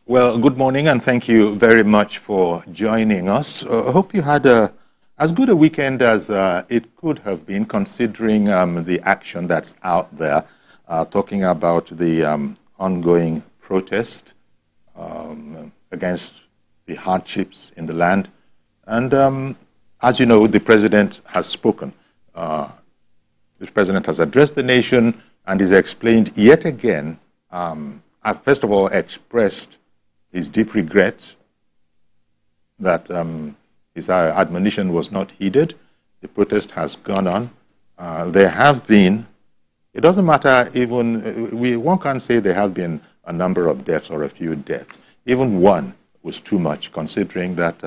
Well, good morning, and thank you very much for joining us. I hope you had as good a weekend as it could have been, considering the action that's out there, talking about the ongoing protest against the hardships in the land. And as you know, the president has spoken. The president has addressed the nation and has explained yet again, first of all, expressed his deep regret that his admonition was not heeded. The protest has gone on. There have been, it doesn't matter even, one can't say there have been a number of deaths or a few deaths. Even one was too much, considering that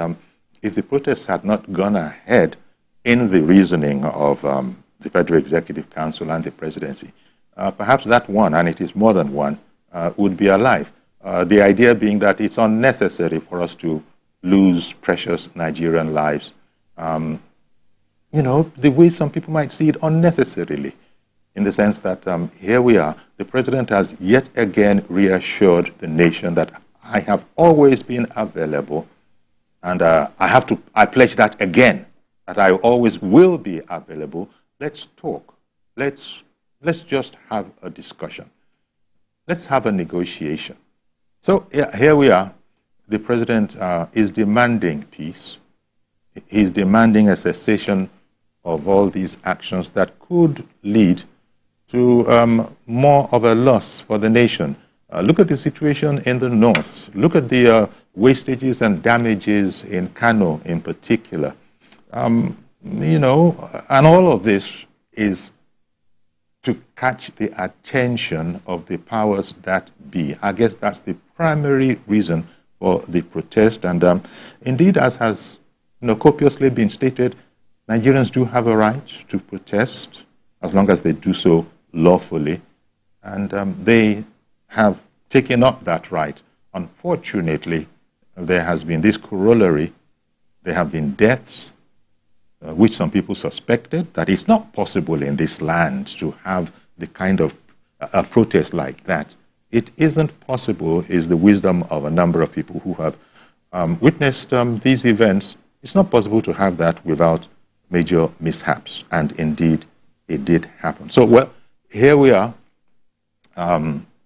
if the protests had not gone ahead in the reasoning of the Federal Executive Council and the presidency, perhaps that one, and it is more than one, would be alive. The idea being that it's unnecessary for us to lose precious Nigerian lives, you know, the way some people might see it unnecessarily, in the sense that here we are, the president has yet again reassured the nation that I have always been available, and I pledge that again, that I always will be available. Let's talk. Let's just have a discussion. Let's have a negotiation. So here we are. The president is demanding peace. He's demanding a cessation of all these actions that could lead to more of a loss for the nation. Look at the situation in the north. Look at the wastages and damages in Kano in particular. You know, and all of this is to catch the attention of the powers that be. I guess that's the primary reason for the protest. And indeed, as has copiously been stated, Nigerians do have a right to protest as long as they do so lawfully. And they have taken up that right. Unfortunately, there has been this corollary. There have been deaths, which some people suspected, that it's not possible in this land to have the kind of a protest like that. It isn't possible, is the wisdom of a number of people who have witnessed these events. It's not possible to have that without major mishaps, and indeed it did happen. So, well, here we are.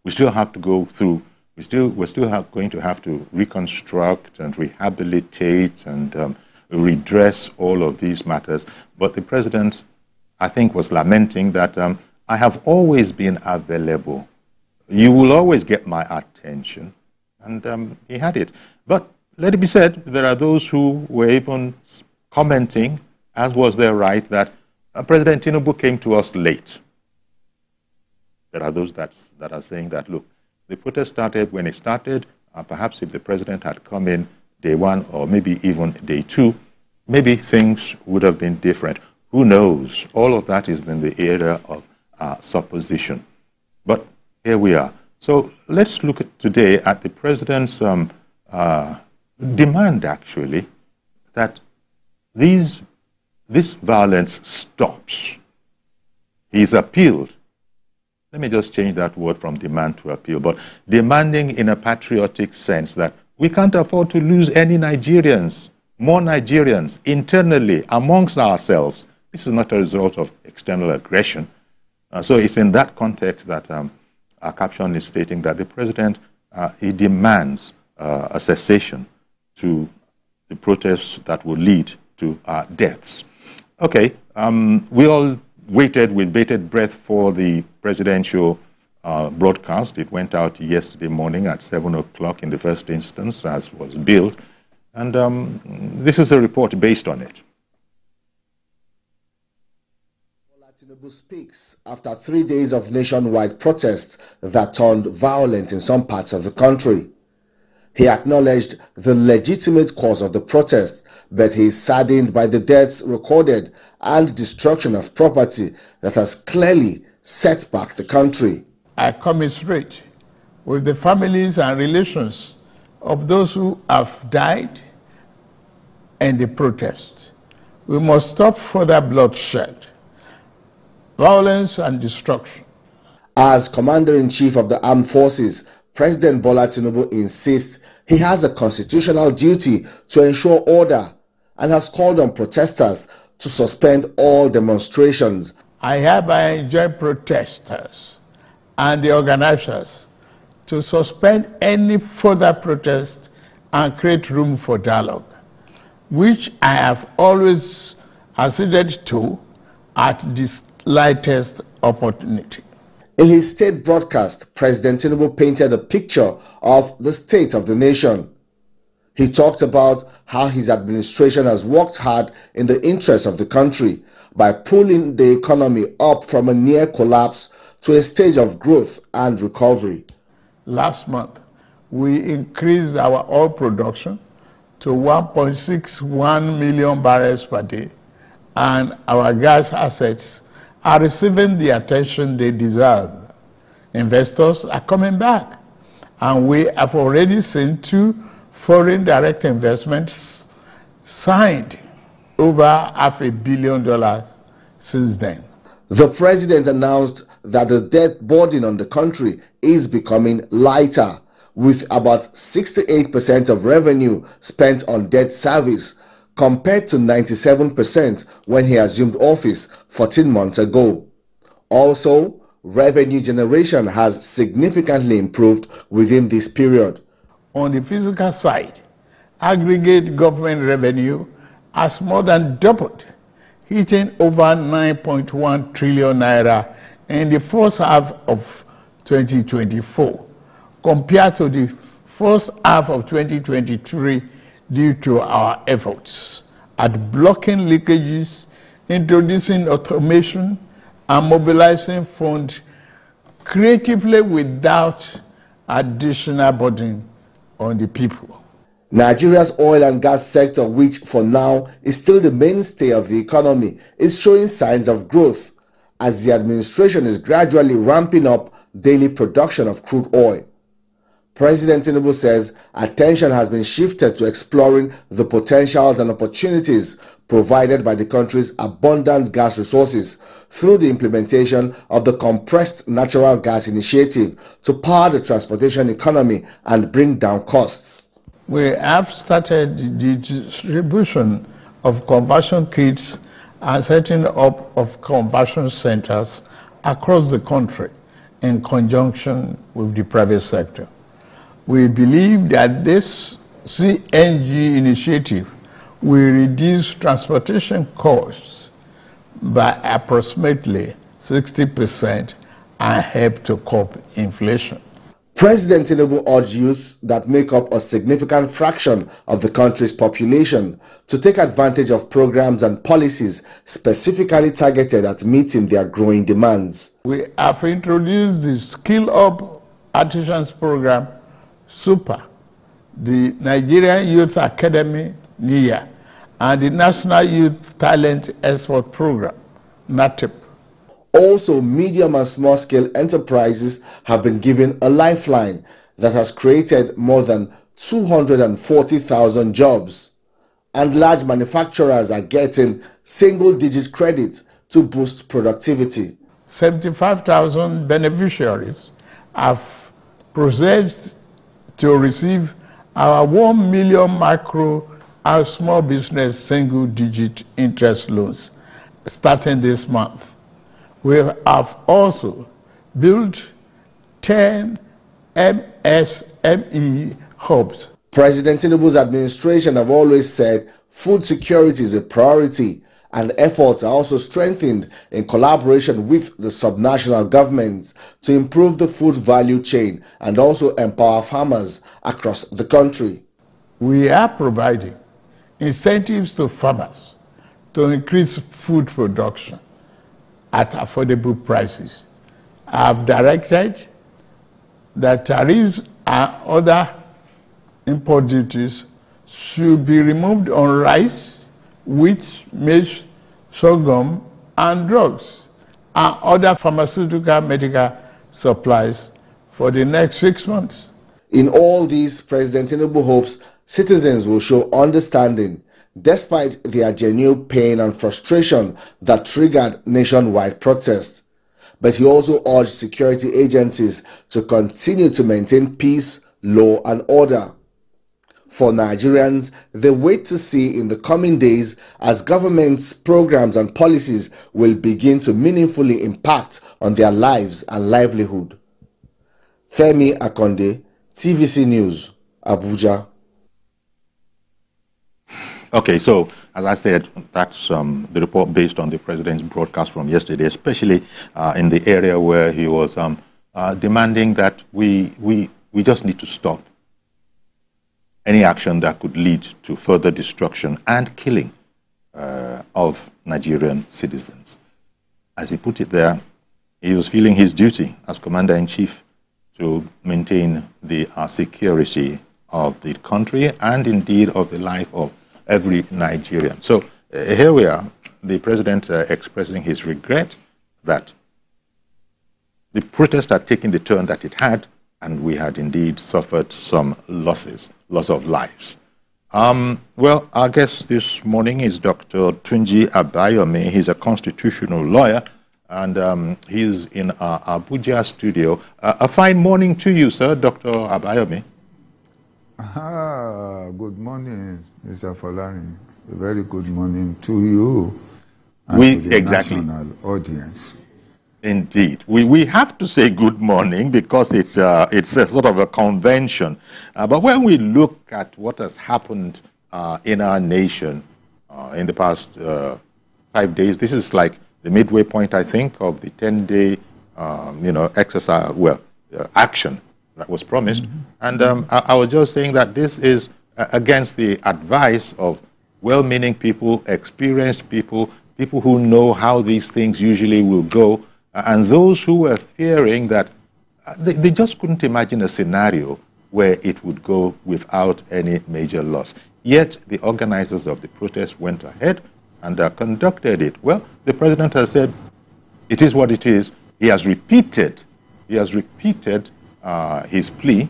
We still have to go through, we're still going to have to reconstruct and rehabilitate and redress all of these matters. But the president, I think, was lamenting that I have always been available. You will always get my attention. And he had it. But let it be said, there are those who were even commenting, as was their right, that President Tinubu came to us late. There are those that are saying that, look, the protest started when it started. Perhaps if the president had come in day one or maybe even day two, maybe things would have been different. Who knows? All of that is in the area of supposition. But here we are. So let's look today at the president's demand, actually, that this violence stops. He's appealed. Let me just change that word from demand to appeal, but demanding in a patriotic sense that we can't afford to lose any Nigerians, more Nigerians, internally, amongst ourselves. This is not a result of external aggression. So it's in that context that our caption is stating that the president, he demands a cessation to the protests that will lead to deaths. Okay, we all waited with bated breath for the presidential broadcast. It went out yesterday morning at 7 o'clock in the first instance, as was billed. And this is a report based on it. Bola Tinubu speaks after 3 days of nationwide protests that turned violent in some parts of the country. He acknowledged the legitimate cause of the protest, but he is saddened by the deaths recorded and destruction of property that has clearly set back the country. I commiserate with the families and relations of those who have died in the protest. We must stop further bloodshed, violence and destruction. As Commander-in-Chief of the Armed Forces, President Bola Tinubu insists he has a constitutional duty to ensure order and has called on protesters to suspend all demonstrations. I hereby enjoin protesters and the organizers to suspend any further protest and create room for dialogue, which I have always acceded to at the slightest opportunity. In his state broadcast, President Tinubu painted a picture of the state of the nation. He talked about how his administration has worked hard in the interest of the country by pulling the economy up from a near collapse to a stage of growth and recovery. Last month, we increased our oil production to 1.61 million barrels per day, and our gas assets are receiving the attention they deserve. Investors are coming back, and we have already seen 2 foreign direct investments signed, over $500 million since then. The president announced that the debt burden on the country is becoming lighter, with about 68% of revenue spent on debt service, compared to 97% when he assumed office 14 months ago. Also, revenue generation has significantly improved within this period. On the fiscal side, aggregate government revenue has more than doubled, hitting over 9.1 trillion naira in the first half of 2024, compared to the first half of 2023, due to our efforts at blocking leakages, introducing automation, and mobilizing funds creatively without additional burden on the people. Nigeria's oil and gas sector, which for now is still the mainstay of the economy, is showing signs of growth as the administration is gradually ramping up daily production of crude oil. President Tinubu says attention has been shifted to exploring the potentials and opportunities provided by the country's abundant gas resources through the implementation of the Compressed Natural Gas Initiative to power the transportation economy and bring down costs. We have started the distribution of conversion kits and setting up of conversion centers across the country in conjunction with the private sector. We believe that this CNG initiative will reduce transportation costs by approximately 60% and help to curb inflation. President Tinubu urged youth that make up a significant fraction of the country's population to take advantage of programs and policies specifically targeted at meeting their growing demands. We have introduced the Skill Up Artisans Program, SUPER, the Nigerian Youth Academy, NIA, and the National Youth Talent Export Program, NATEP. Also, medium and small-scale enterprises have been given a lifeline that has created more than 240,000 jobs. And large manufacturers are getting single-digit credit to boost productivity. 75,000 beneficiaries have processed to receive our 1 million micro and small business single-digit interest loans starting this month. We have also built 10 MSME hubs. President Tinubu's administration have always said food security is a priority, and efforts are also strengthened in collaboration with the subnational governments to improve the food value chain and also empower farmers across the country. We are providing incentives to farmers to increase food production at affordable prices. I have directed that tariffs and other import duties should be removed on rice, wheat, maize, sorghum, and drugs, and other pharmaceutical medical supplies for the next 6 months. In all these, President Tinubu hopes citizens will show understanding despite their genuine pain and frustration that triggered nationwide protests. but he also urged security agencies to continue to maintain peace, law and order. For Nigerians, they wait to see in the coming days as government's programs and policies will begin to meaningfully impact on their lives and livelihood. Femi Akonde, TVC News, Abuja. Okay, so as I said, that's the report based on the president's broadcast from yesterday, especially in the area where he was demanding that we just need to stop any action that could lead to further destruction and killing of Nigerian citizens. As he put it there, he was feeling his duty as Commander-in-Chief to maintain the security of the country and indeed of the life of every Nigerian. So here we are, the president expressing his regret that the protest had taken the turn that it had, and we had indeed suffered some loss of lives. Well, our guest this morning is Dr. Tunji Abayomi. He's a constitutional lawyer, and he's in our Abuja studio. A fine morning to you, sir, Dr. Abayomi. Good morning, Mr. Folani. A very good morning to you and to the national audience. Indeed. We have to say good morning because it's a sort of a convention. But when we look at what has happened in our nation in the past 5 days, this is like the midway point, I think, of the 10-day, exercise, action that was promised. Mm-hmm. And I was just saying that this is against the advice of well-meaning people, experienced people, people who know how these things usually will go, and those who were fearing that they just couldn't imagine a scenario where it would go without any major loss. Yet the organizers of the protest went ahead and conducted it. Well, the president has said it is what it is. He has repeated his plea.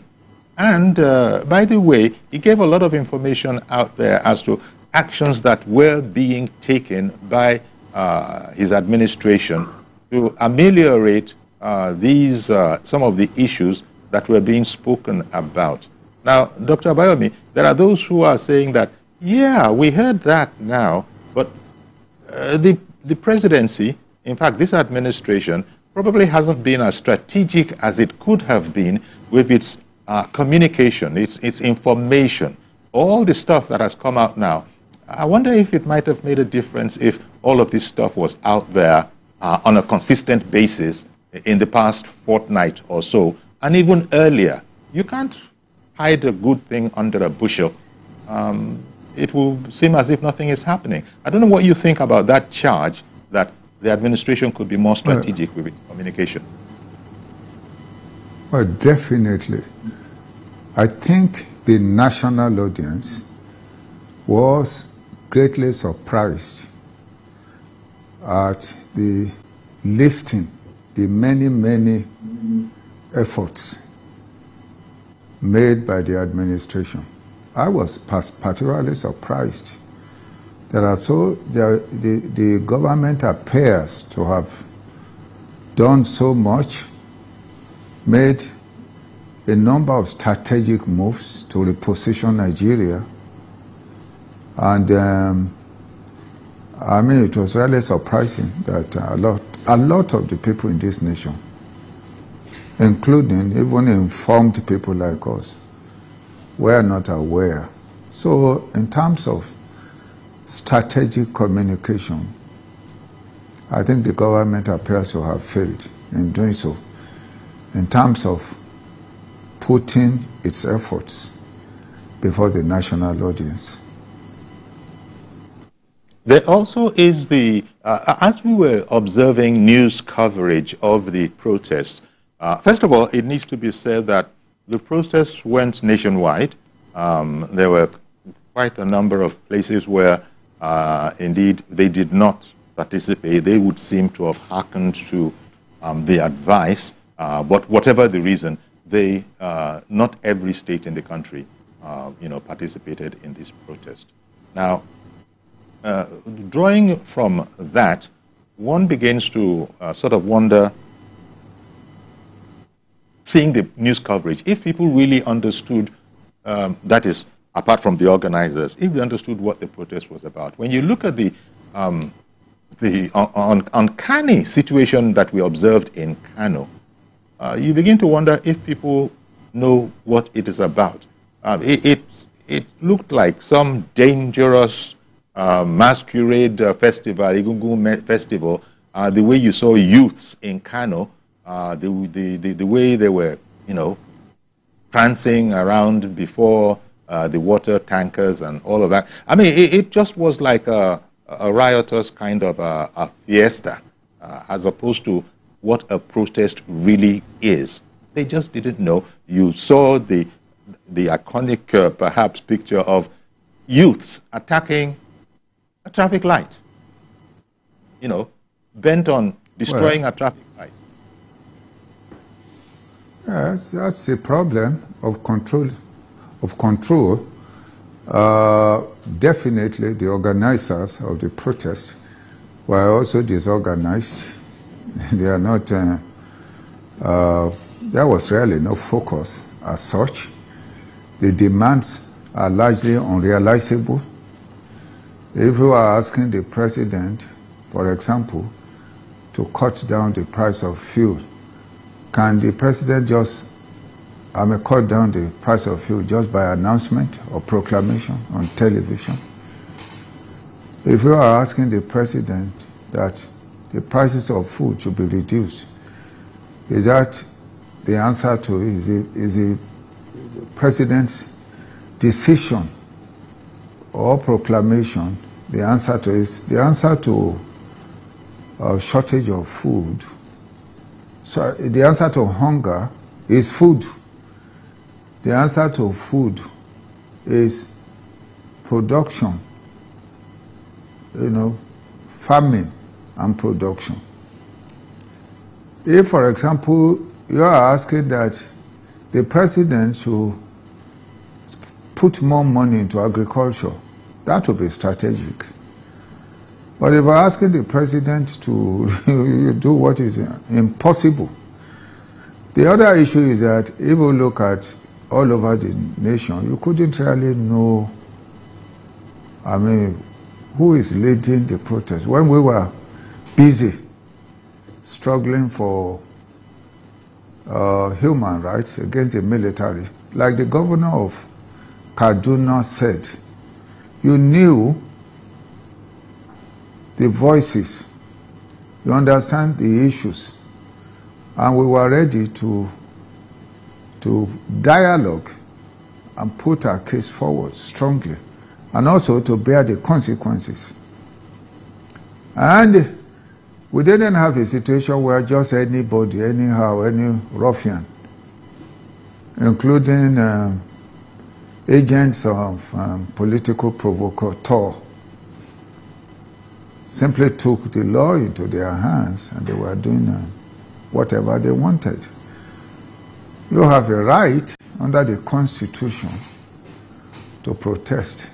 And by the way, he gave a lot of information out there as to actions that were being taken by his administration to ameliorate some of the issues that were being spoken about. Now, Dr. Abayomi, there are those who are saying that, yeah, we heard that now, but the presidency, in fact, this administration, probably hasn't been as strategic as it could have been with its communication, its information, all the stuff that has come out now. I wonder if it might have made a difference if all of this stuff was out there on a consistent basis in the past fortnight or so, and even earlier. You can't hide a good thing under a bushel. It will seem as if nothing is happening. I don't know what you think about that charge that the administration could be more strategic with its communication. Well, definitely. I think the national audience was greatly surprised at the listing, the many efforts made by the administration. I was particularly surprised that the government appears to have done so much, made a number of strategic moves to reposition Nigeria, and I mean, it was really surprising that a lot of the people in this nation, including even informed people like us, were not aware. So in terms of strategic communication, I think the government appears to have failed in doing so, in terms of putting its efforts before the national audience. There also is as we were observing news coverage of the protests, first of all, it needs to be said that the protests went nationwide. There were quite a number of places where, indeed, they did not participate. They would seem to have hearkened to the advice, but whatever the reason, not every state in the country, participated in this protest. Now, drawing from that, one begins to sort of wonder seeing the news coverage, if people really understood, that is, apart from the organizers, if they understood what the protest was about. When you look at the uncanny situation that we observed in Kano, you begin to wonder if people know what it is about. It looked like some dangerous masquerade festival, Egungun festival, the way you saw youths in Kano, the way they were, prancing around before the water tankers and all of that. I mean, it just was like a riotous kind of a fiesta, as opposed to what a protest really is. They just didn't know. You saw the iconic, perhaps, picture of youths attacking a traffic light, bent on destroying a traffic light. Yes, that's the problem of control. Definitely, the organizers of the protest were also disorganized. They are not. There was really no focus as such. The demands are largely unrealizable. If you are asking the president, for example, to cut down the price of fuel, can the president just cut down the price of fuel just by announcement or proclamation on television? If you are asking the president that the prices of food should be reduced, is that the answer to it? Is the president's decision or proclamation the answer to is the answer to a shortage of food? So the answer to hunger is food. The answer to food is production, farming and production. If, for example, you are asking that the president should put more money into agriculture, that would be strategic. But if you're asking the president to do what is impossible, the other issue is that if you look at all over the nation, you couldn't really know, who is leading the protest. When we were busy struggling for human rights against the military, like the governor of Kaduna said, you knew the voices, you understand the issues, and we were ready to dialogue and put our case forward strongly, and also to bear the consequences. And we didn't have a situation where just anybody, anyhow, any ruffian, including agents of political provocateur, simply took the law into their hands and they were doing whatever they wanted. You have a right under the Constitution to protest,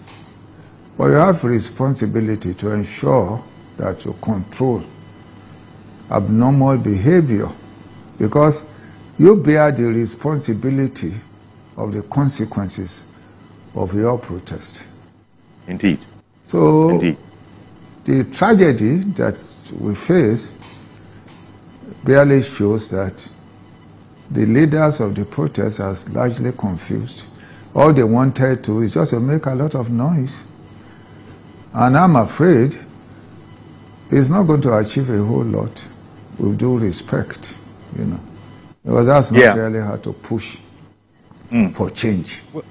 but you have a responsibility to ensure that you control abnormal behavior, because you bear the responsibility of the consequences of your protest. Indeed. So, Indeed. The tragedy that we face barely shows that the leaders of the protest are largely confused. All they wanted to is just to make a lot of noise. And I'm afraid it's not going to achieve a whole lot, with due respect, because that's not really hard to push for change. Well,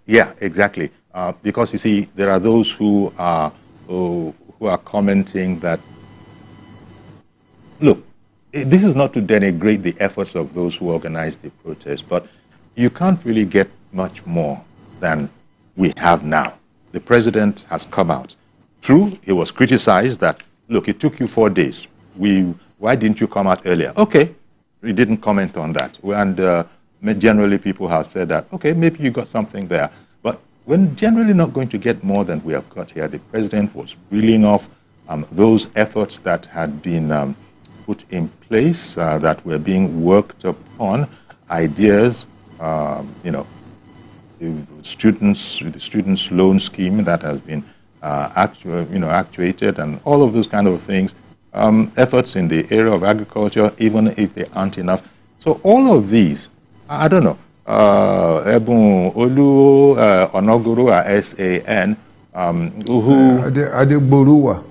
yeah, exactly. Because you see, there are those who are commenting that, look, this is not to denigrate the efforts of those who organized the protest, but you can't really get much more than we have now. The president has come out. True, he was criticized that, look, it took you 4 days. Why didn't you come out earlier? Okay, we didn't comment on that. And generally people have said that, okay, maybe you got something there. But we're generally not going to get more than we have got here. The president was reeling off those efforts that had been put in place, that were being worked upon, ideas, the students' loan scheme that has been actuated, and all of those kind of things, efforts in the area of agriculture, even if they aren't enough. So all of these, I don't know, Ebun Olu Onoguru SAN, who Adegboruwa.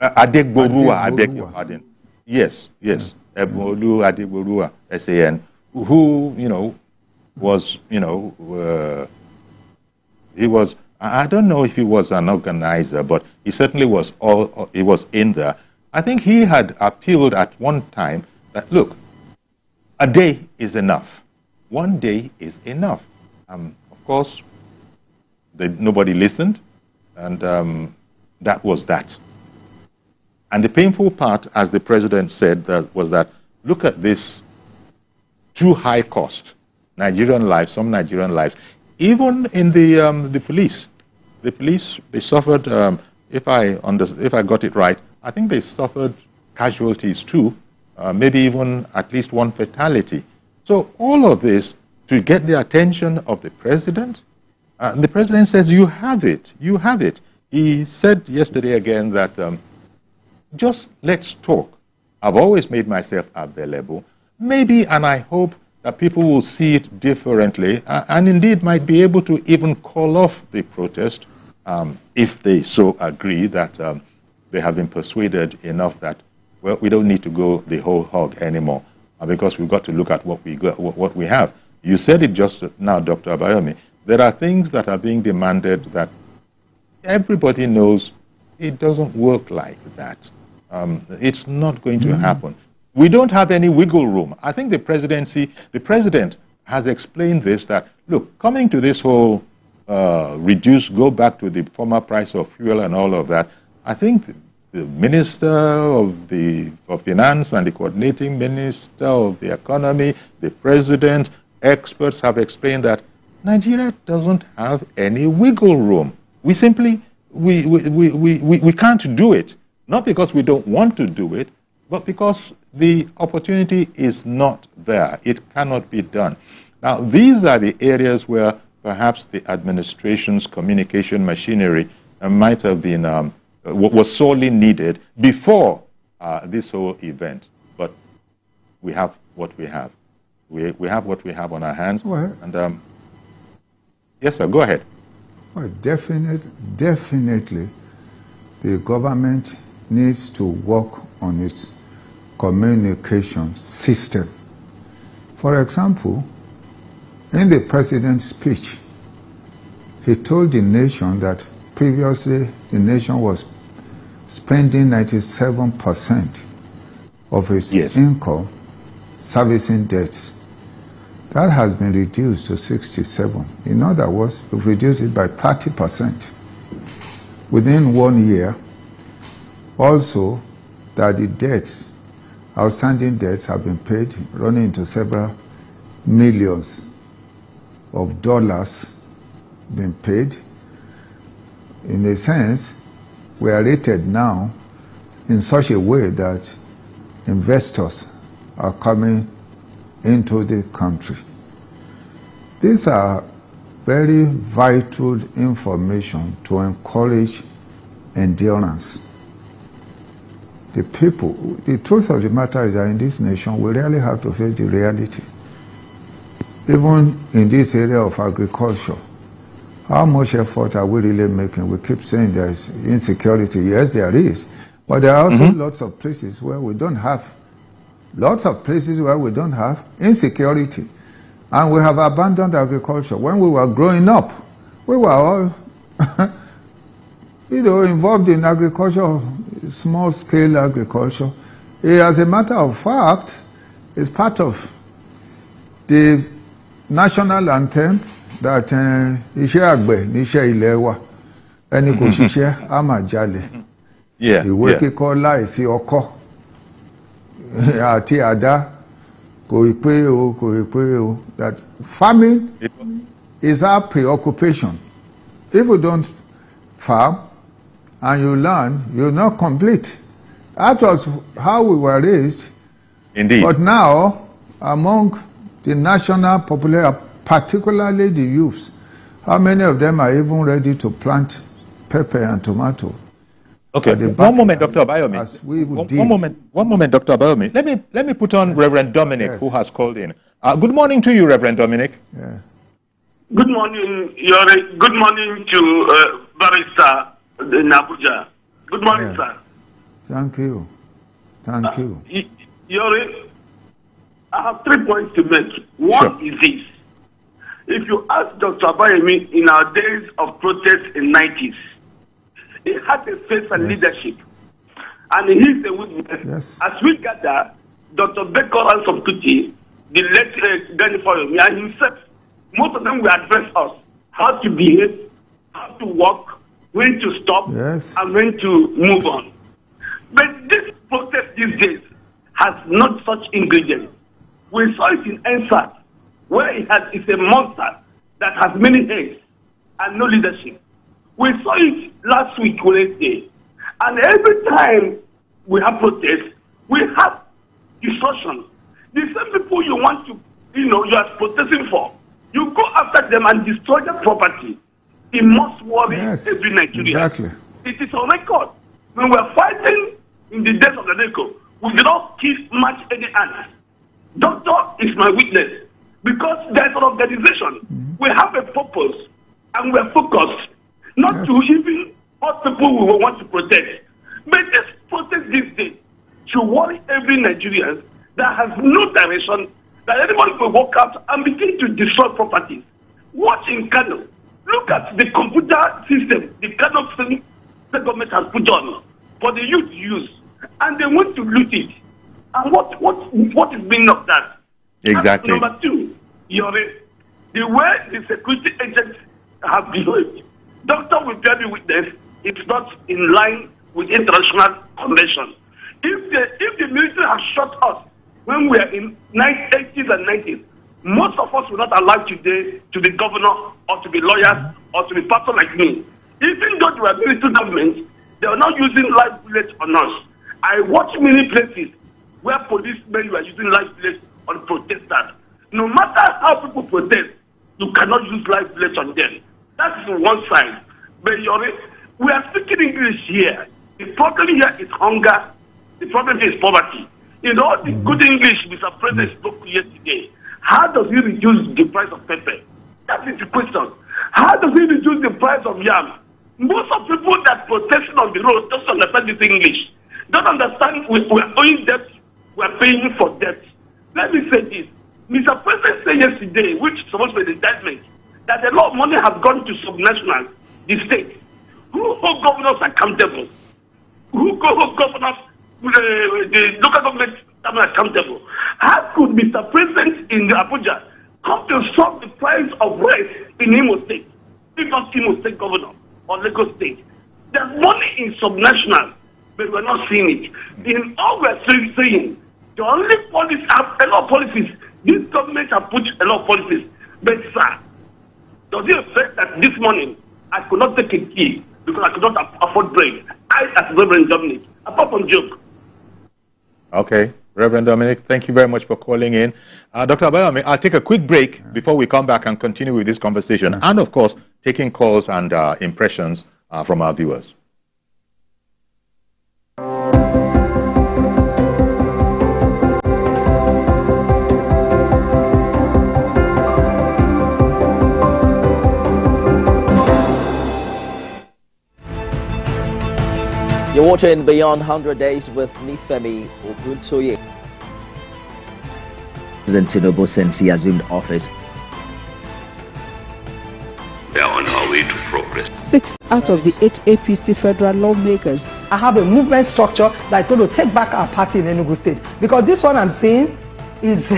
Adegboruwa, I beg your pardon. Yes. Ebun Olu Adegboruwa SAN, who was he was, I don't know if he was an organizer, but he certainly was he was in there. I think he had appealed at one time that, look, a day is enough. One day is enough. Of course, nobody listened, and that was that. And the painful part, as the president said, was that, look at this too high cost. Nigerian lives, some Nigerian lives, even in the police. The police, they suffered, if I got it right, I think they suffered casualties too, maybe even at least one fatality. So all of this to get the attention of the president. The president says, you have it, you have it. He said yesterday again that just let's talk. I've always made myself available. Maybe, and I hope that people will see it differently, and indeed might be able to even call off the protest if they so agree that they have been persuaded enough that, well, we don't need to go the whole hog anymore, because we've got to look at what we have. You said it just now, Dr. Abayomi. There are things that are being demanded that everybody knows it doesn't work like that. It's not going to happen. We don't have any wiggle room. I think the president has explained this, that, look, coming to this whole go back to the former price of fuel and all of that, I think the Minister of Finance and the coordinating Minister of the Economy, the President, experts have explained that Nigeria doesn't have any wiggle room. We simply, we can't do it. Not because we don't want to do it, but because the opportunity is not there. It cannot be done. Now, these are the areas where perhaps the administration's communication machinery might have been, was sorely needed before this whole event. But we have what we have. We have what we have on our hands. Well, and yes, sir, go ahead. Well, definitely, the government needs to work on its communication system. For example, in the president's speech, he told the nation that previously the nation was spending 97% of its income servicing debts. That has been reduced to 67%. In other words, we've reduced it by 30% within 1 year. Also, that the debts, outstanding debts, have been paid, running into several millions of dollars being paid. In a sense, we are rated now in such a way that investors are coming into the country. These are very vital information to encourage endurance. The people, the truth of the matter is that in this nation, we really have to face the reality. Even in this area of agriculture, how much effort are we really making? We keep saying there is insecurity. Yes, there is. But there are also lots of places where we don't have insecurity. And we have abandoned agriculture. When we were growing up, we were all involved in agriculture, small-scale agriculture. As a matter of fact, it's part of the national anthem that iṣẹ́ àgbẹ̀ níṣẹ́ ilẹ̀ wa, ẹni kò ṣiṣẹ́ á máa jalè. Ìwé kíkọ́ láìsí ọkọ́ àti àdá kò ì pé o. That farming is our preoccupation. If you don't farm and you learn, you're not complete. That was how we were raised. Indeed. But now, among the national population, particularly the youths, how many of them are even ready to plant pepper and tomato? Okay, one moment, Dr. Abayomi. One moment, Dr. Abayomi. Let me put on Reverend Dominic, yes, who has called in. Good morning to you, Reverend Dominic. Yeah. Good morning, Yori. Good morning to Barrister in Abuja. Good morning, sir. Thank you. Thank you. Yori, I have 3 points to make. One is this. If you ask Dr. Abayomi in our days of protest in the 90s, he had a face and leadership. And he's a witness. Yes. As we gather, Dr. Beko and some Kuti, the late Gani Abayomi and himself, most of them will address us how to behave, how to walk, when to stop, yes, and when to move on. But this protest these days has not such ingredients. We saw it in NSAT, where it's a monster that has many heads and no leadership. We saw it last week, Wednesday. And every time we have protests, we have destruction. The same people you want to, you are protesting for, you go after them and destroy their property. It must worry every Nigerian. Exactly. It is on record. When we were fighting in the days of the NECO, we did not match any hands. Doctor is my witness. Because there's an organization. We have a purpose and we're focused not to even what people we want to protect. But this protest these days should worry every Nigerian that has no direction, that anybody will walk out and begin to destroy properties. Watch in Kano. Look at the computer system the Kano state government has put on for the youth to use. And they want to loot it. And what is meaning of that? Exactly. And number two, Yori, the way the security agents have behaved, Doctor will bear me witness, it's not in line with international convention. If the military has shot us when we are in 80s and 90s, most of us will not allow today to be governor or to be lawyers or to be pastor like me. Even though we are military governments, they are not using live bullets on us. I watch many places where policemen were using live bullets on protesters. No matter how people protest, you cannot use live bullets on them. That's one side. But we are speaking English here. The problem here is hunger. The problem here is poverty. In all the good English Mr. President spoke yesterday, how does he reduce the price of pepper? That is the question. How does he reduce the price of yam? Most of the people that protesting on the road don't understand this English. Don't understand we are owing debt, we are paying for debt. Let me say this. Mr. President said yesterday, which is supposed to be the indictment, that a lot of money has gone to subnationals, the state. Who hold governors accountable? Who hold governors, the local government accountable? How could Mr. President in Abuja come to solve the price of rice in Imo State, if not Imo State governor or Lagos State? There's money in subnational, but we're not seeing it. In all we're saying, the only policies have a lot of policies. This government have put a lot of policies. But sir, does it affect that this morning I could not take a key because I could not afford bread? I, as Reverend Dominic, apart from joke. Okay, Reverend Dominic, thank you very much for calling in. Dr. Abayomi, I'll take a quick break before we come back and continue with this conversation. And of course, taking calls and impressions from our viewers. You're watching Beyond 100 Days with Nifemi Oguntoye. President Tinubu, since he assumed office, we are on our way to progress. 6 out of the 8 APC federal lawmakers. I have a movement structure that's going to take back our party in Enugu State. Because this one I'm seeing is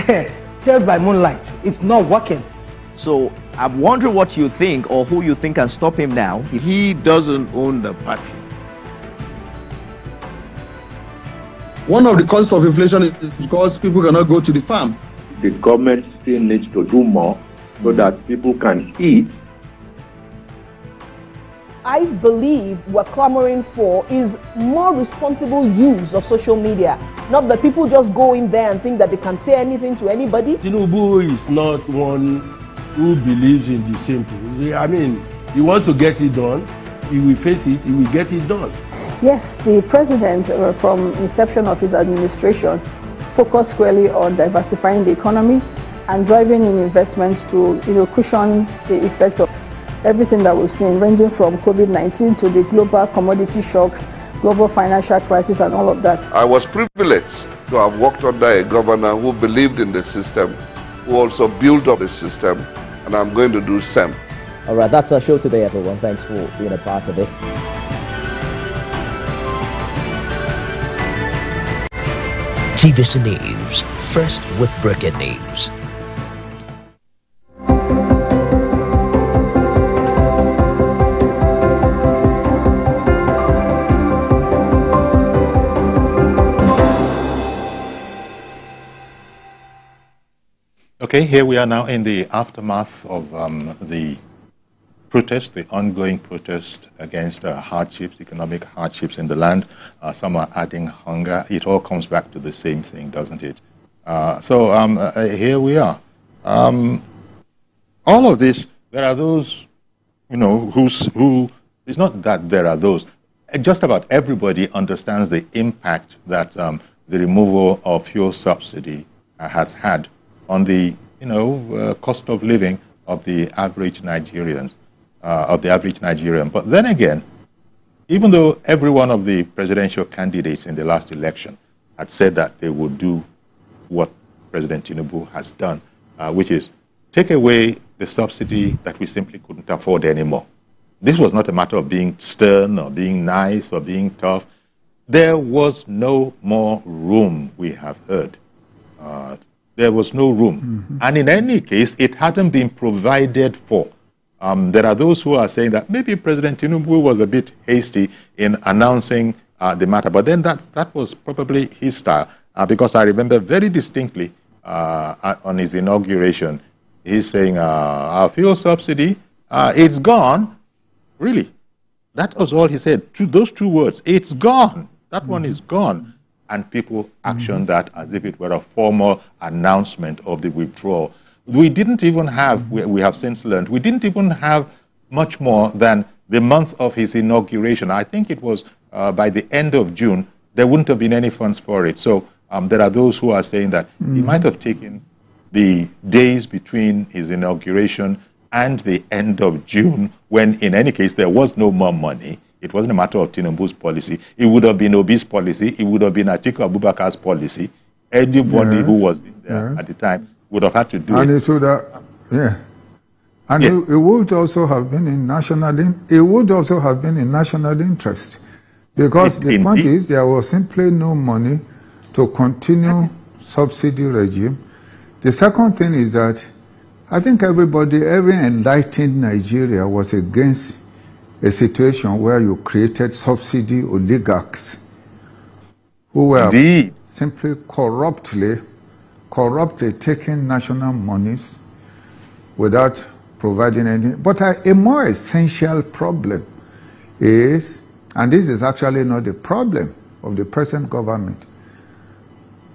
tales by moonlight. It's not working. So I'm wondering what you think or who you think can stop him now. He doesn't own the party. One of the causes of inflation is because people cannot go to the farm. The government still needs to do more so that people can eat. I believe we're clamoring for is more responsible use of social media. Not that people just go in there and think that they can say anything to anybody. Tinubu is not one who believes in the same thing. I mean, he wants to get it done. He will face it. He will get it done. Yes, the president, from inception of his administration, focused squarely on diversifying the economy and driving in investments to, cushion the effect of everything that we've seen, ranging from COVID-19 to the global commodity shocks, global financial crisis, and all of that. I was privileged to have worked under a governor who believed in the system, who also built up the system, and I'm going to do same. All right, that's our show today, everyone. Thanks for being a part of it. TVC News, first with breaking news. Okay, here we are now in the aftermath of the protest, the ongoing protest against hardships, economic hardships in the land. Some are adding hunger. It all comes back to the same thing, doesn't it? Here we are. All of this, there are those, who, it's not that there are those. Just about everybody understands the impact that the removal of fuel subsidy has had on the, cost of living of the average Nigerians, But then again, even though every one of the presidential candidates in the last election had said that they would do what President Tinubu has done, which is take away the subsidy that we simply couldn't afford anymore. This was not a matter of being stern or being nice or being tough. There was no more room, we have heard. There was no room. Mm-hmm. And in any case, it hadn't been provided for. There are those who are saying that maybe President Tinubu was a bit hasty in announcing the matter. But then that was probably his style. Because I remember very distinctly on his inauguration, he's saying, our fuel subsidy, it's gone. Really? That was all he said. Those two words, it's gone. That one is gone. And people actioned that as if it were a formal announcement of the withdrawal. We didn't even have, we have since learned, we didn't even have much more than the month of his inauguration. I think it was by the end of June, there wouldn't have been any funds for it. So there are those who are saying that he might have taken the days between his inauguration and the end of June, when in any case there was no more money. It wasn't a matter of Tinubu's policy. It would have been Obi's policy. It would have been Atiku Abubakar's policy. Anybody who was there at the time would have had to do it. And it would have, And it would also have been in national interest. Because the point is, there was simply no money to continue subsidy regime. The second thing is that I think every enlightened Nigeria was against a situation where you created subsidy oligarchs who were simply corruptly taking national monies without providing anything. But a more essential problem is, and this is actually not the problem of the present government,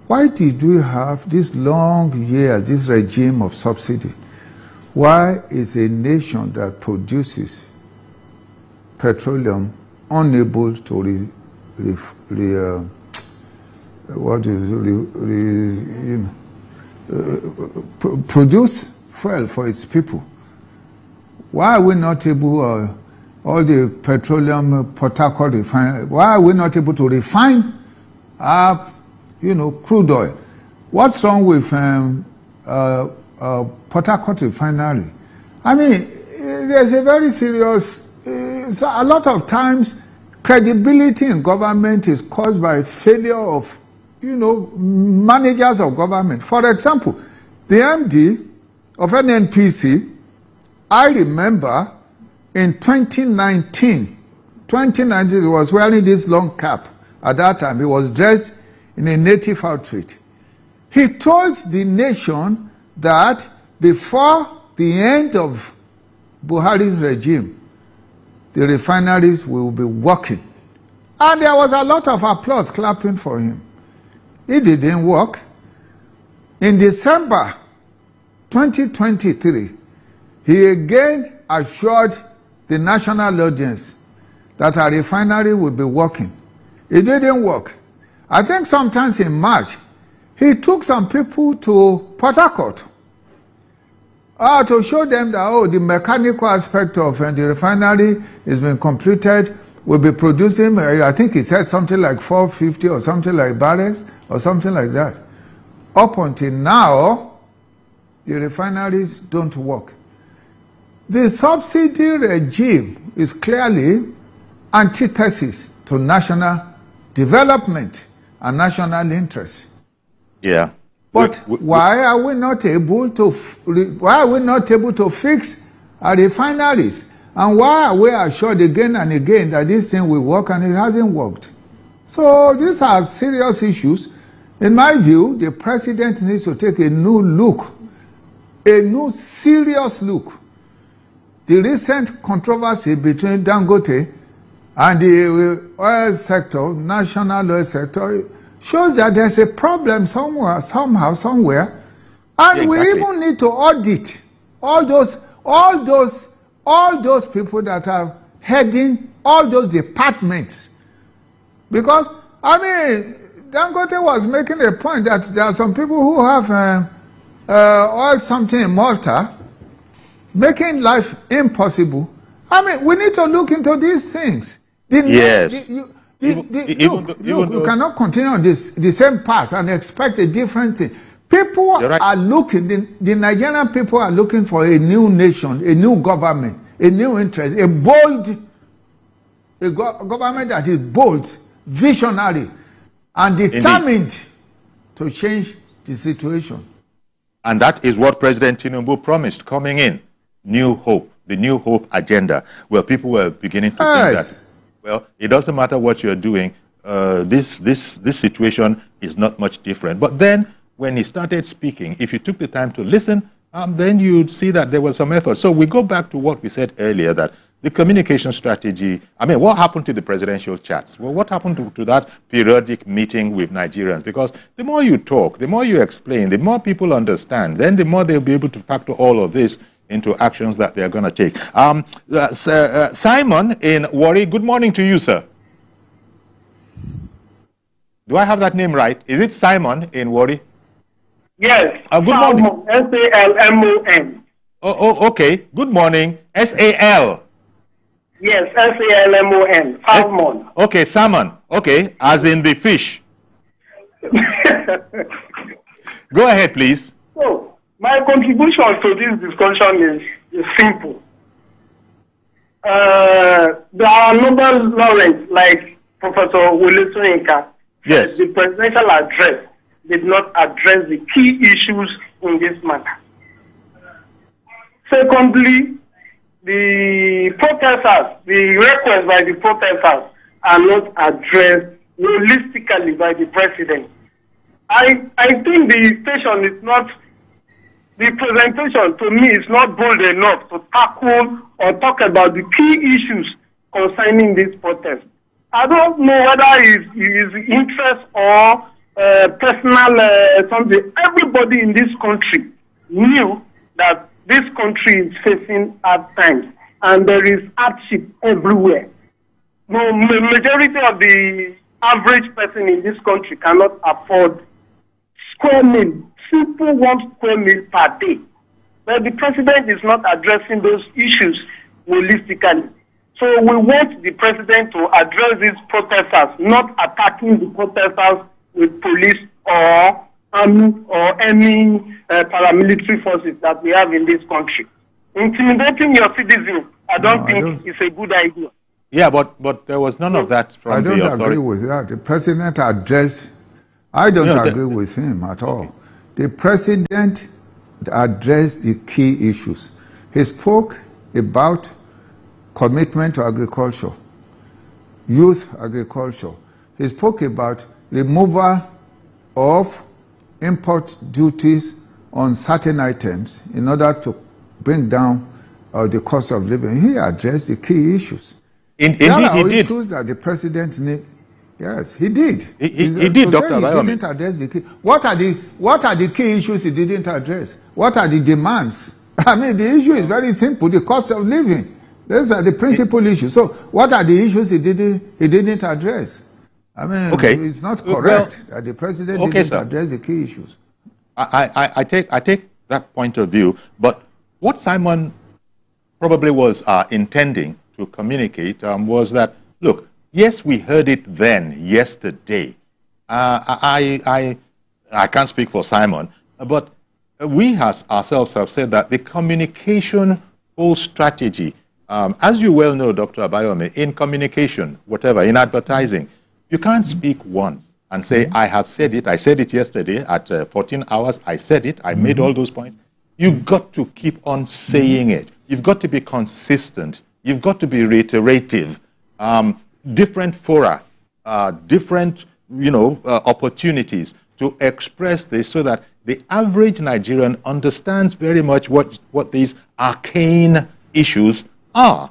why did we have this long years, this regime of subsidy? Why is a nation that produces petroleum unable to produce fuel for its people? Why are we not able, all the petroleum Port Harcourt refinery, why are we not able to refine our, crude oil? What's wrong with Port Harcourt refinery? I mean, there's a very serious, a lot of times credibility in government is caused by failure of, managers of government. For example, the MD of NNPC, I remember in 2019, he was wearing this long cap. At that time, he was dressed in a native outfit. He told the nation that before the end of Buhari's regime, the refineries will be working. And there was a lot of applause clapping for him. It didn't work. In December 2023, he again assured the national audience that a refinery will be working. It didn't work. I think sometimes in March, he took some people to Port Harcourt to show them that, the mechanical aspect of the refinery is being completed. We'll be producing, I think he said something like 450 or something like barrels or something like that. Up until now, the refineries don't work. The subsidy regime is clearly antithesis to national development and national interest. Yeah. But why are we not able to fix our refineries? And why are we assured again and again that this thing will work and it hasn't worked? So these are serious issues. In my view, the president needs to take a new look, a new serious look. The recent controversy between Dangote and the oil sector, national oil sector, shows that there's a problem somewhere, somehow, somewhere. And yeah, exactly. We even need to audit all those people that are heading all those departments. Because, I mean, Dangote was making a point that there are some people who have oil something in Malta, making life impossible. I mean, we need to look into these things. Yes. You cannot continue on the same path and expect a different thing. People are looking, the Nigerian people are looking for a new nation, a new government, a new interest, a government that is bold, visionary, and determined to change the situation. And that is what President Tinubu promised coming in. New hope, the New Hope agenda, where people were beginning to think that, well, it doesn't matter what you're doing, this situation is not much different. But then, when he started speaking, if you took the time to listen, then you'd see that there was some effort. So we go back to what we said earlier, that the communication strategy, I mean, what happened to the presidential chats? Well, what happened to that periodic meeting with Nigerians? Because the more you talk, the more you explain, the more people understand, then the more they'll be able to factor all of this into actions that they're going to take. Simon in Warri, good morning to you, sir. Do I have that name right? Is it Simon in Warri? Yes. Good morning. S-A-L-M-O-N. Oh, okay. Good morning. S-A-L. Yes, S-A-L-M-O-N. Salmon. Okay, salmon. Okay, as in the fish. Go ahead, please. So, my contribution to this discussion is simple. There are Nobel laureates like Professor Wole Soyinka. Yes. The presidential address did not address the key issues in this matter. Secondly, the protesters, the requests by the protesters are not addressed holistically by the president. I think the station is not, the presentation to me is not bold enough to tackle or talk about the key issues concerning this protest. I don't know whether it's interest or personal something. Everybody in this country knew that this country is facing hard times and there is hardship everywhere. The majority of the average person in this country cannot afford square meal, simple 1 square meal per day. But the president is not addressing those issues holistically. So we want the president to address these protesters, not attacking the protesters with police or army or any paramilitary forces that we have in this country. Intimidating your citizens, I don't think it's a good idea. Yeah, but there was none of that from the authority. I don't agree with that. The president addressed, I don't agree with him at all. The president addressed the key issues. He spoke about commitment to agriculture, youth agriculture. He spoke about removal of import duties on certain items in order to bring down the cost of living. He addressed the key issues. Indeed, he did. Issues that the president need. Yes, he did. He did, Dr. Abayomi. He didn't address the key. What are the key issues he didn't address? What are the demands? I mean, the issue is very simple: the cost of living. Those are the principal issues. So, what are the issues he didn't address? I mean, it's not correct that the president didn't address the key issues. I take that point of view, but what Simon probably was intending to communicate was that, look, yes, we heard it then, yesterday. I can't speak for Simon, but we ourselves have said that the communication whole strategy, as you well know, Dr. Abayomi, in communication, whatever, in advertising, you can't speak once and say, I have said it, I said it yesterday at 14 hours, I said it, I made all those points. You've got to keep on saying it. You've got to be consistent. You've got to be reiterative. Different fora, different, opportunities to express this so that the average Nigerian understands very much what these arcane issues are.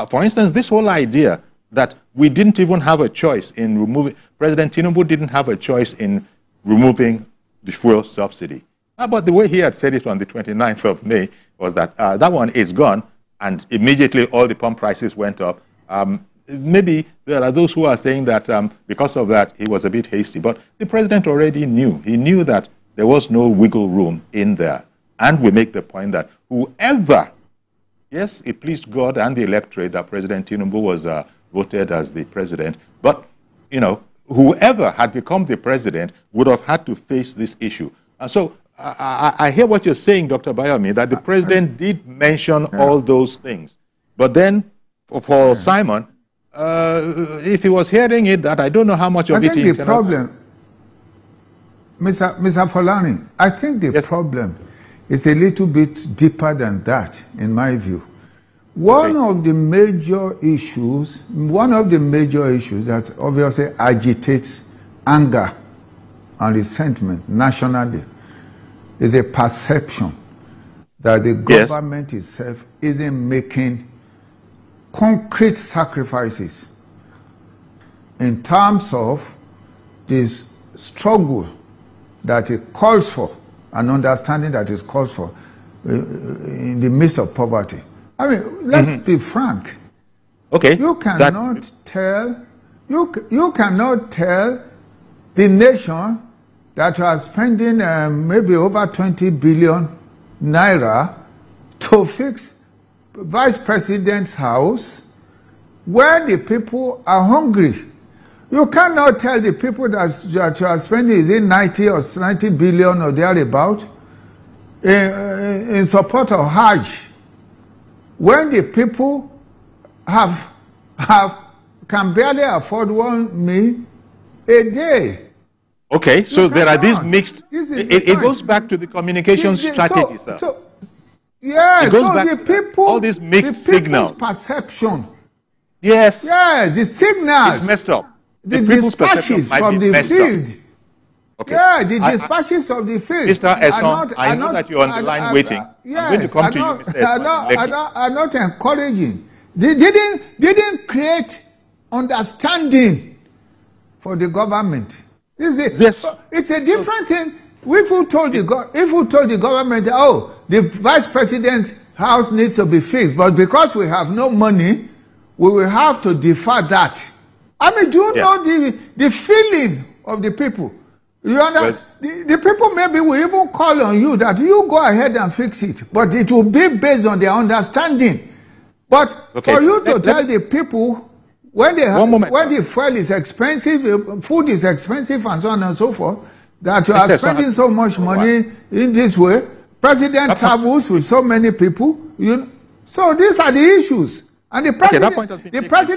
For instance, this whole idea that we didn't even have a choice in removing, President Tinubu didn't have a choice in removing the fuel subsidy. But the way he had said it on the 29th of May was that that one is gone, and immediately all the pump prices went up. Maybe there are those who are saying that because of that, he was a bit hasty. But the president already knew. He knew that there was no wiggle room in there. And we make the point that whoever, yes, it pleased God and the electorate that President Tinubu was voted as the president, but, whoever had become the president would have had to face this issue. And so I hear what you're saying, Dr. Abayomi, that the president did mention all those things. But then, for Simon, if he was hearing it, that I don't know how much of it he... I think the problem, Mr. Folani, I think the problem is a little bit deeper than that, in my view. One of the major issues that obviously agitates anger and resentment nationally is a perception that the government itself isn't making concrete sacrifices in terms of this struggle that it calls for, an understanding that it calls for in the midst of poverty. I mean, let's be frank. You cannot tell the nation that you are spending maybe over 20 billion naira to fix vice president's house where the people are hungry. You cannot tell the people that you are spending, is it 90 or 90 billion or thereabout, in support of Hajj, when the people can barely afford 1 meal a day. Okay, so there are these mixed... It goes back to the communication strategy, sir. Yes, so the people... All these mixed signals. Perception. Yes. Yes, the signals. It's messed up. The dispatches from the field. Okay. Yeah, the dispatches of the field. Mr. Esson, I know that you're on the line waiting. Yes, I'm going to come to you, Mr. Esson. are not encouraging. They didn't create understanding for the government. It's a different thing. If we told the government, oh, the vice president's house needs to be fixed, but because we have no money, we will have to defer that. I mean, do you know the feeling of the people? You understand? The people maybe will even call on you that you go ahead and fix it, but it will be based on their understanding. But for you to tell the people when the fuel is expensive, food is expensive, and so on and so forth, that you are spending so much money in this way, president travels with so many people, so these are the issues. And the president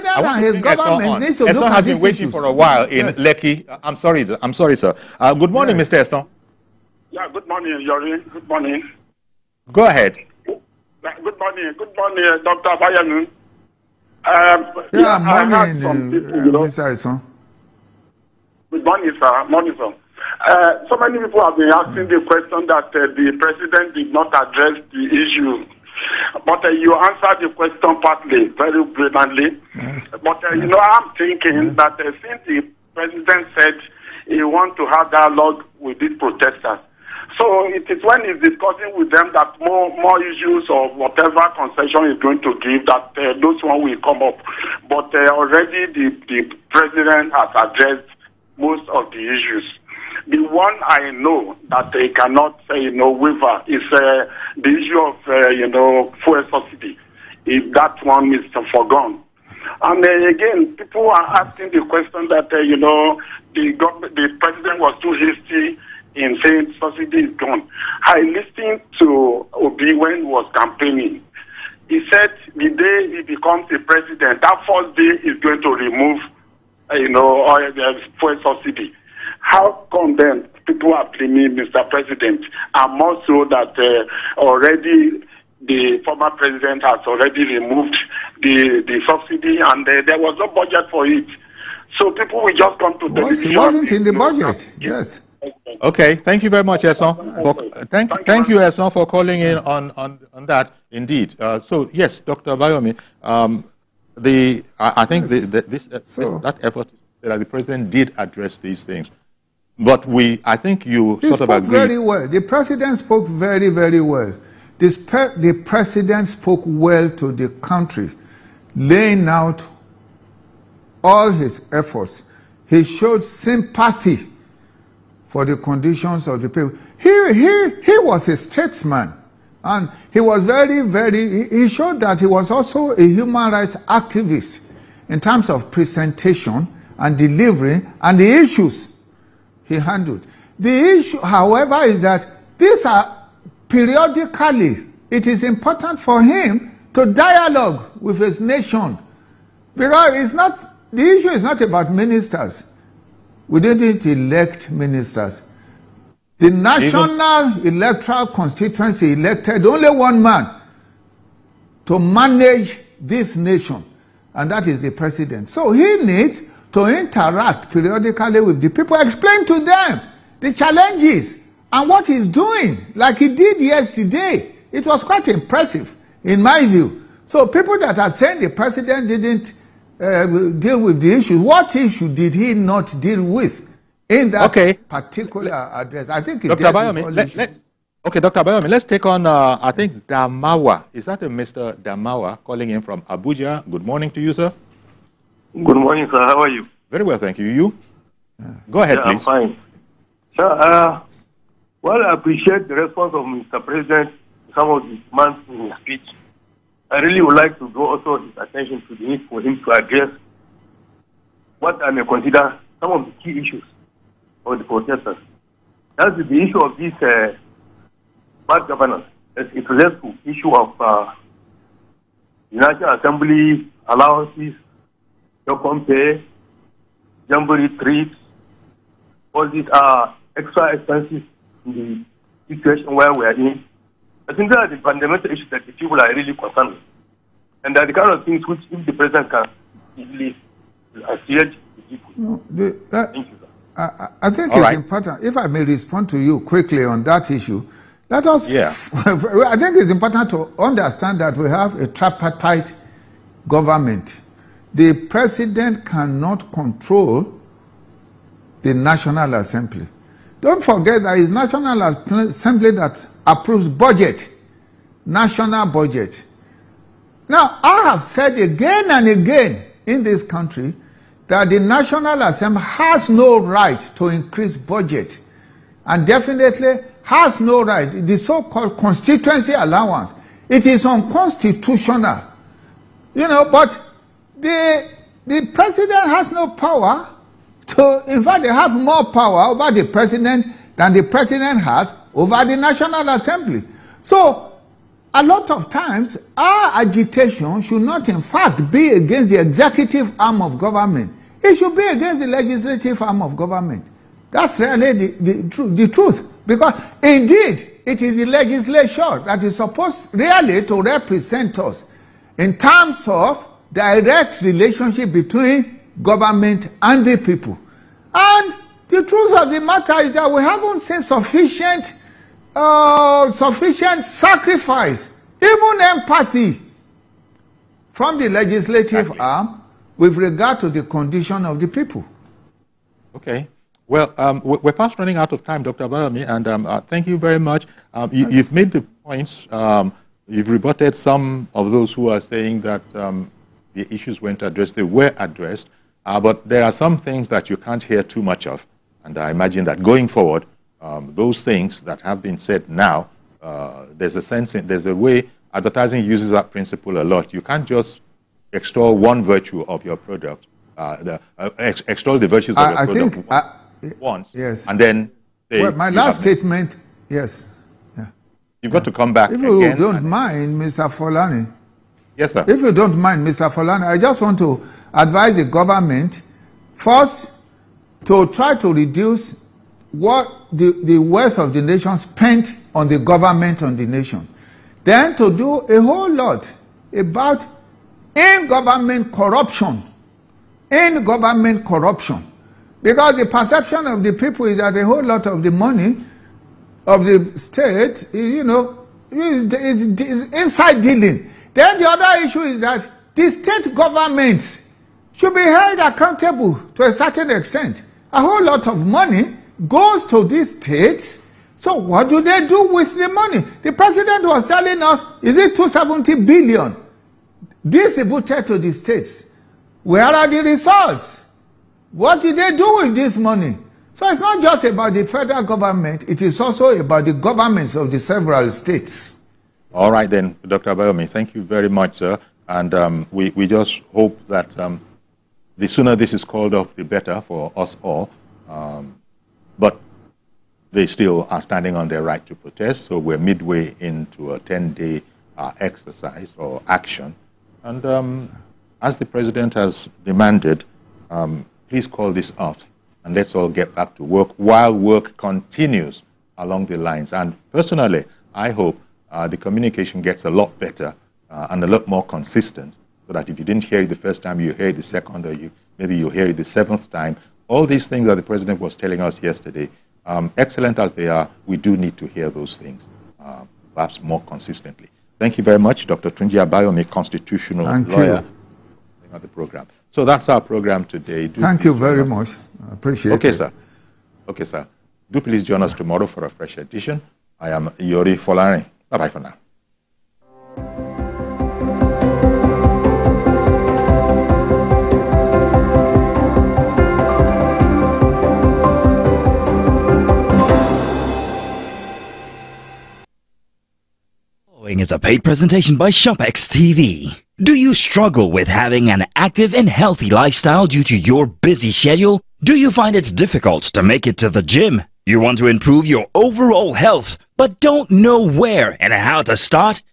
and his government needs to look at these has been waiting for a while in Lekki. I'm sorry, sir. Good morning, Mr. Esson. Yeah, good morning, Yori. Good morning. Go ahead. Good morning, Dr. Abayomi. Morning, Mr. Esson. Good morning, sir. Morning, sir. So many people have been asking the question that the president did not address the issue. But you answered the question partly, very brilliantly. Yes. But, I'm thinking that since the president said he wants to have dialogue with these protesters, so it is when he's discussing with them that more issues or whatever concession he's going to give, that those one will come up. But already the president has addressed most of the issues. The one I know that they cannot say, waiver is the issue of, fuel subsidy. If that one is forgone. And again, people are asking the question that, the president was too hasty in saying subsidy is gone. I listened to Obi when he was campaigning. He said the day he becomes the president, that first day he's going to remove, oil fuel subsidy. How come then people are blaming Mr. President, and more so that already the former president has already removed the subsidy, and there was no budget for it. So people will just come to television. It wasn't in the budget. Yes. Okay, thank you very much, Eson. Thank you, Eson, for calling in on that. Indeed. So yes, Dr. Abayomi, I think that effort that the president did address these things, but I think you sort of agree. Very well. The president spoke very, very well. The president spoke well to the country, laying out all his efforts. He showed sympathy for the conditions of the people. He was a statesman, and he was he showed that he was also a human rights activist in terms of presentation and delivery and the issues he handled. The issue, however, is that these are periodically, it is important for him to dialogue with his nation, because the issue is not about ministers. We didn't elect ministers. The National Electoral Constituency elected only one man to manage this nation, and that is the president. So he needs to interact periodically with the people, explain to them the challenges and what he's doing, like he did yesterday. It was quite impressive, in my view. So people that are saying the president didn't deal with the issue, what issue did he not deal with in that particular address? I think Dr. Abayomi, okay, Dr. Abayomi, let's take on, I think, Damawa. Is that a Mr. Damawa calling in from Abuja? Good morning to you, sir. Good morning, sir. How are you? Very well, thank you. You? Go ahead, please. I'm fine. Sir, well, I appreciate the response of Mr. President to some of the demands in his speech. I really would like to draw also his attention to the need for him to address what I may consider some of the key issues of the protesters. That's the issue of this bad governance. It relates to the issue of the National Assembly allowances, job pay, jamboree trips. All these are extra expenses in the situation where we are in. I think that are the fundamental issues that the people are really concerned with. And that are the kind of things which, if the president can easily assure the people. Thank you, sir. I think it's important, if I may respond to you quickly on that issue, let us, I think it's important to understand that we have a tripartite government. The president cannot control the National Assembly. Don't forget that it's National Assembly that approves budget, national budget. Now, I have said again and again in this country that the National Assembly has no right to increase budget, and definitely has no right. The so-called constituency allowance, it is unconstitutional. But the president has no power to, in fact, they have more power over the president than the president has over the National Assembly. So, a lot of times, our agitation should not, in fact, be against the executive arm of government. It should be against the legislative arm of government. That's really the truth. Because, indeed, it is the legislature that is supposed really to represent us in terms of direct relationship between government and the people. And the truth of the matter is that we haven't seen sufficient sacrifice even empathy from the legislative arm with regard to the condition of the people. Okay. Well, we're fast running out of time, Dr. Abayomi, and thank you very much. You've made the points. You've rebutted some of those who are saying that the issues weren't addressed. They were addressed, but there are some things that you can't hear too much of. And I imagine that going forward, those things that have been said now, there's a way advertising uses that principle a lot. You can't just extol one virtue of your product, extol the virtues of your product once, yes, and then say, well, my last statement, yes. Yeah. You've got to come back if again. You don't mind, Mr. Folani. Yes, sir. If you don't mind, Mr. Folani, I just want to advise the government first to try to reduce what the wealth of the nation spent on the government on the nation. Then to do a whole lot about in-government corruption. In-government corruption. Because the perception of the people is that a whole lot of the money of the state, you know, is inside dealing. Then the other issue is that the state governments should be held accountable to a certain extent. A whole lot of money goes to these states. So what do they do with the money? The president was telling us, is it 270 billion distributed to the states? Where are the results? What did they do with this money? So it's not just about the federal government, it is also about the governments of the several states. All right then, Dr. Abayomi, thank you very much, sir. And we just hope that the sooner this is called off, the better for us all. But they still are standing on their right to protest, so we're midway into a 10-day exercise or action. And as the president has demanded, please call this off and let's all get back to work while work continues along the lines. And personally, I hope the communication gets a lot better and a lot more consistent, so that if you didn't hear it the first time, you hear it the second, or maybe you hear it the seventh time. All these things that the president was telling us yesterday, excellent as they are, we do need to hear those things, perhaps more consistently. Thank you very much, Dr. Tunji Abayomi, constitutional lawyer, at the program. So that's our program today. Thank you very much. I appreciate it. Okay, sir. Okay, sir. Do please join us tomorrow for a fresh edition. I am Yori Folani. Bye-bye for now. Is a paid presentation by ShopX TV. Do you struggle with having an active and healthy lifestyle due to your busy schedule? Do you find it difficult to make it to the gym? You want to improve your overall health, but don't know where and how to start?